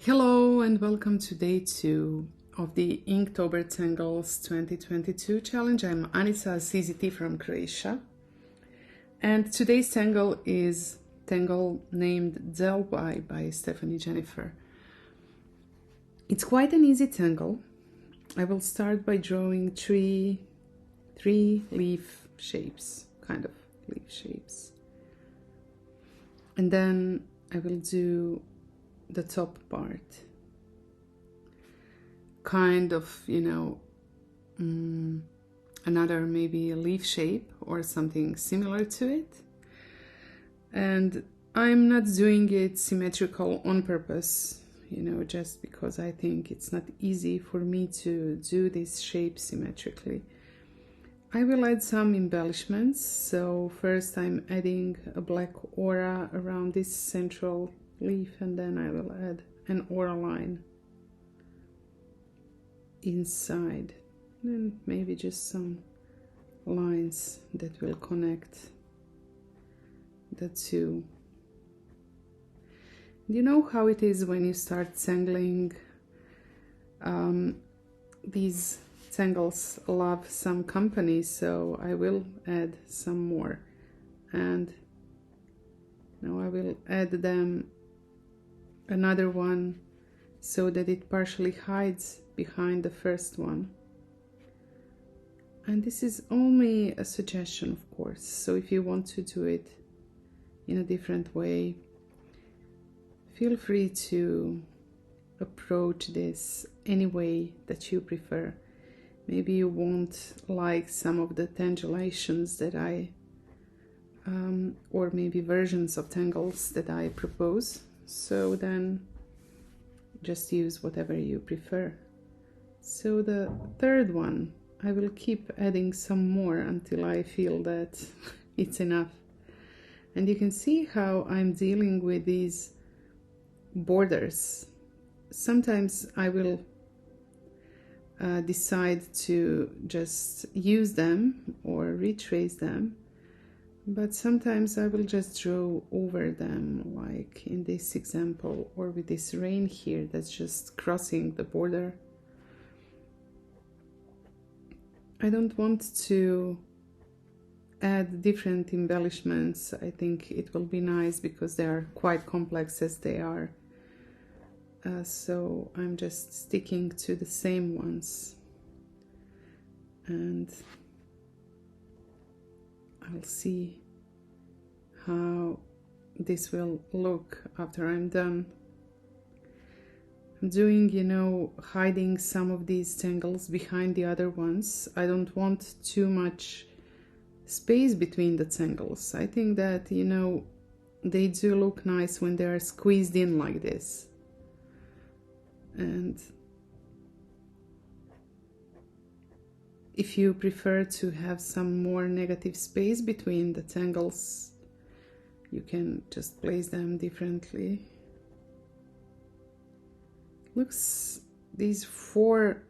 Hello and welcome to day 2 of the Inktober Tangles 2022 challenge. I'm Anica CZT from Croatia, and today's tangle is tangle named Delwhy by Stephanie Jennifer. It's quite an easy tangle. I will start by drawing three leaf shapes, kind of leaf shapes, and then I will do the top part, kind of, another maybe a leaf shape or something similar to it. And I'm not doing it symmetrical on purpose, just because I think it's not easy for me to do this shape symmetrically. I will add some embellishments. So first I'm adding a black aura around this central leaf, and then I will add an aura line inside, and maybe just some lines that will connect the two. You know how it is when you start tangling. These tangles love some company, so I will add some more, and now I will add them another one so that it partially hides behind the first one. And this is only a suggestion, of course, so if you want to do it in a different way, feel free to approach this any way that you prefer. Maybe you won't like some of the tangulations that or maybe versions of tangles that I propose. So then just use whatever you prefer. So the third one, I will keep adding some more until I feel that it's enough. And you can see how I'm dealing with these borders. Sometimes I will decide to just use them or retrace them, but sometimes I will just draw over them, like in this example, or with this rain here that's just crossing the border. I don't want to add different embellishments. I think it will be nice because they are quite complex as they are. So I'm just sticking to the same ones. And I'll see how this will look after I'm done. I'm doing, hiding some of these tangles behind the other ones. I don't want too much space between the tangles. I think that, they do look nice when they are squeezed in like this. And if you prefer to have some more negative space between the tangles, you can just place them differently. These 4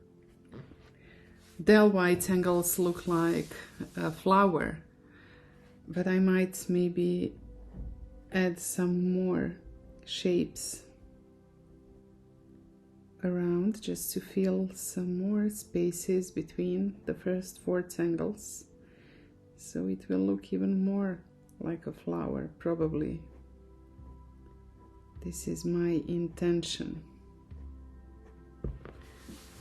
Delwhy tangles look like a flower, but I might maybe add some more shapes around just to fill some more spaces between the first 4 tangles, so it will look even more like a flower, probably. This is my intention.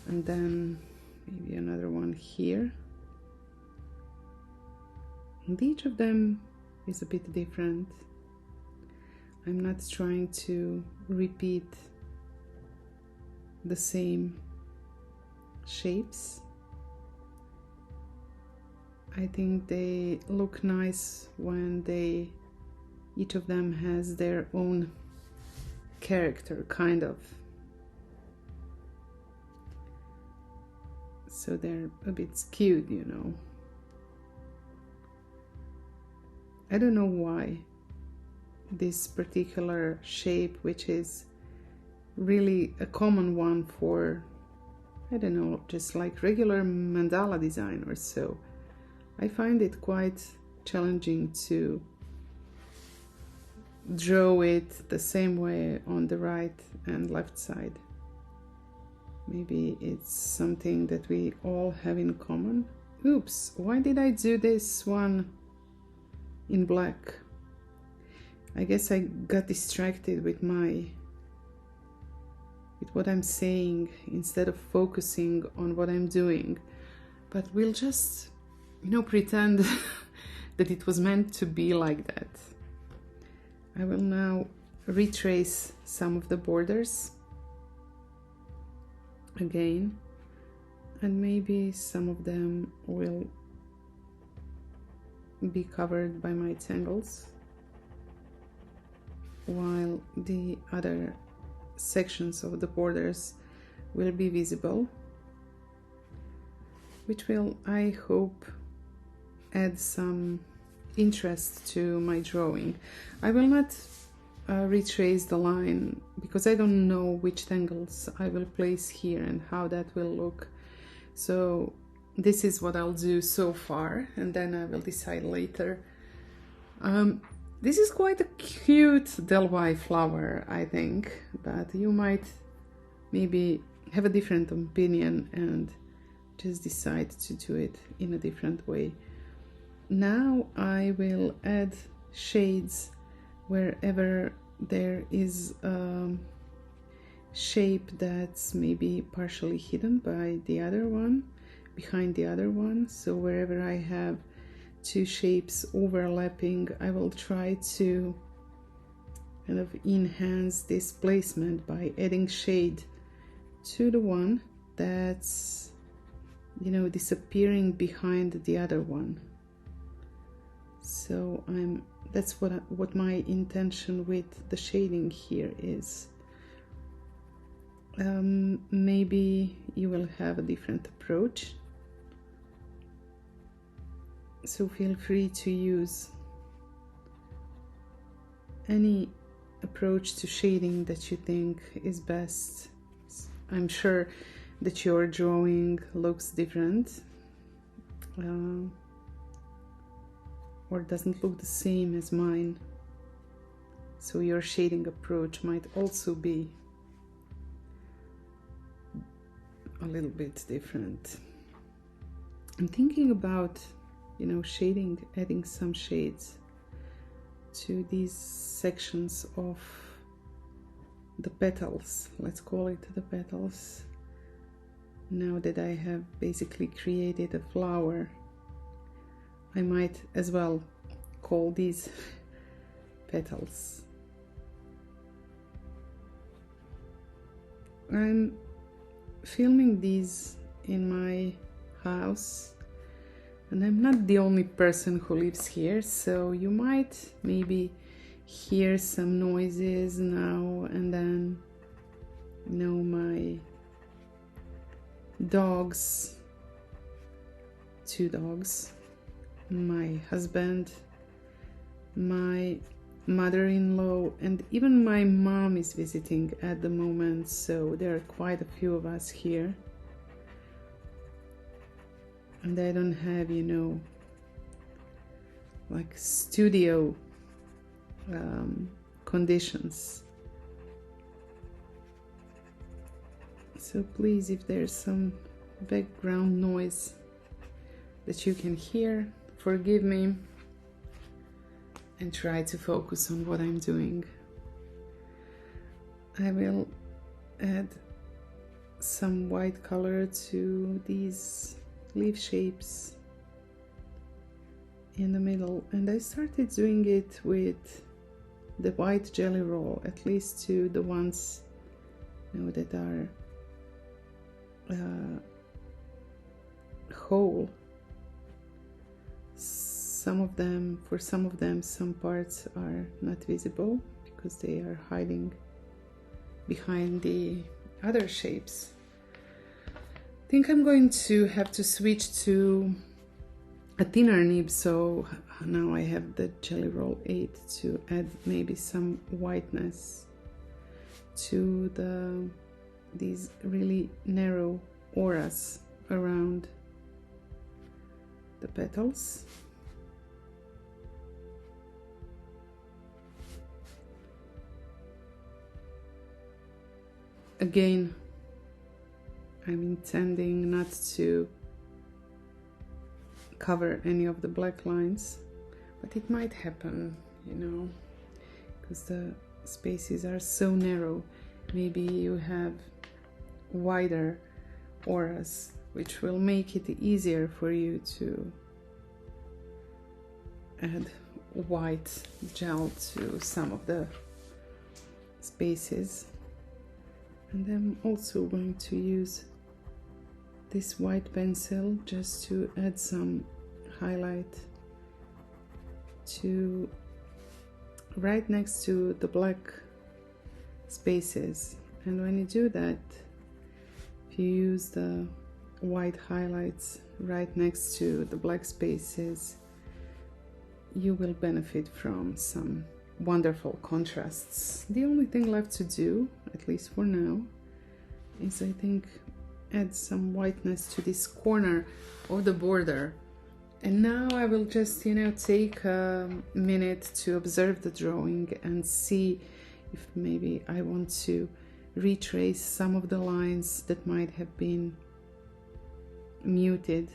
And then maybe another one here, and each of them is a bit different. I'm not trying to repeat the same shapes. I think they look nice when each of them has their own character, kind of. So they're a bit skewed, I don't know why this particular shape, which is really a common one for, I don't know, just like regular mandala design or so, I find it quite challenging to draw it the same way on the right and left side. Maybe it's something that we all have in common. Oops, why did I do this one in black? I guess I got distracted with what I'm saying instead of focusing on what I'm doing. But we'll just, pretend that it was meant to be like that. I will now retrace some of the borders again, and maybe some of them will be covered by my tangles, while the other sections of the borders will be visible, which will, I hope, add some interest to my drawing. I will not retrace the line because I don't know which tangles I will place here and how that will look. So this is what I'll do so far, and then I will decide later. This is quite a cute Delwhy flower, I think, but you might maybe have a different opinion and just decide to do it in a different way. Now I will add shades wherever there is a shape that's maybe partially hidden by the other one, behind the other one. So wherever I have two shapes overlapping, I will try to kind of enhance this placement by adding shade to the one that's, disappearing behind the other one. So that's what my intention with the shading here is. Maybe you will have a different approach, so feel free to use any approach to shading that you think is best. I'm sure that your drawing looks different or doesn't look the same as mine, so your shading approach might also be a little bit different. I'm thinking about shading, adding some shades to these sections of the petals, let's call it the petals. Now that I have basically created a flower, I might as well call these petals. I'm filming these in my house, and I'm not the only person who lives here, so you might maybe hear some noises now and then. My dogs, two dogs, my husband, my mother-in-law, and even my mom is visiting at the moment, so there are quite a few of us here. And I don't have, like studio conditions. So please, if there's some background noise that you can hear, forgive me and try to focus on what I'm doing. I will add some white color to these leaf shapes in the middle, and I started doing it with the white jelly roll, at least to the ones that are whole. For some of them, some parts are not visible because they are hiding behind the other shapes. I think I'm going to have to switch to a thinner nib, so now I have the Jelly Roll 8 to add maybe some whiteness to these really narrow auras around the petals. Again, I'm intending not to cover any of the black lines, but it might happen, you know, because the spaces are so narrow. Maybe you have wider auras, which will make it easier for you to add white gel to some of the spaces. And I'm also going to use this white pencil just to add some highlight to right next to the black spaces. And when you do that, if you use the white highlights right next to the black spaces, you will benefit from some wonderful contrasts. The only thing left to do, at least for now, is I think add some whiteness to this corner of the border. And now I will just, you know, take a minute to observe the drawing and see if maybe I want to retrace some of the lines that might have been muted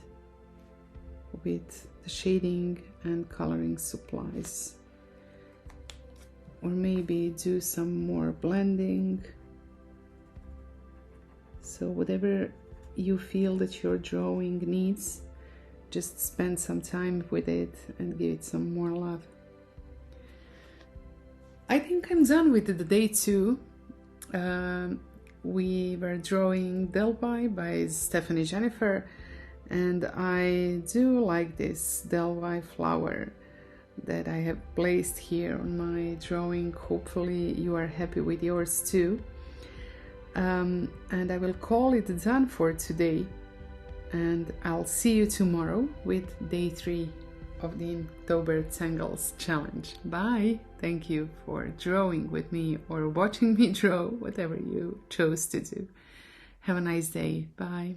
with the shading and coloring supplies, or maybe do some more blending. So whatever you feel that your drawing needs, just spend some time with it and give it some more love. I think I'm done with the day 2. We were drawing Delwhy by Stephanie Jennifer, and I do like this Delwhy flower that I have placed here on my drawing. Hopefully you are happy with yours too. And I will call it done for today, and I'll see you tomorrow with day 3 of the Inktober Tangles challenge. Bye! Thank you for drawing with me or watching me draw, whatever you chose to do. Have a nice day. Bye!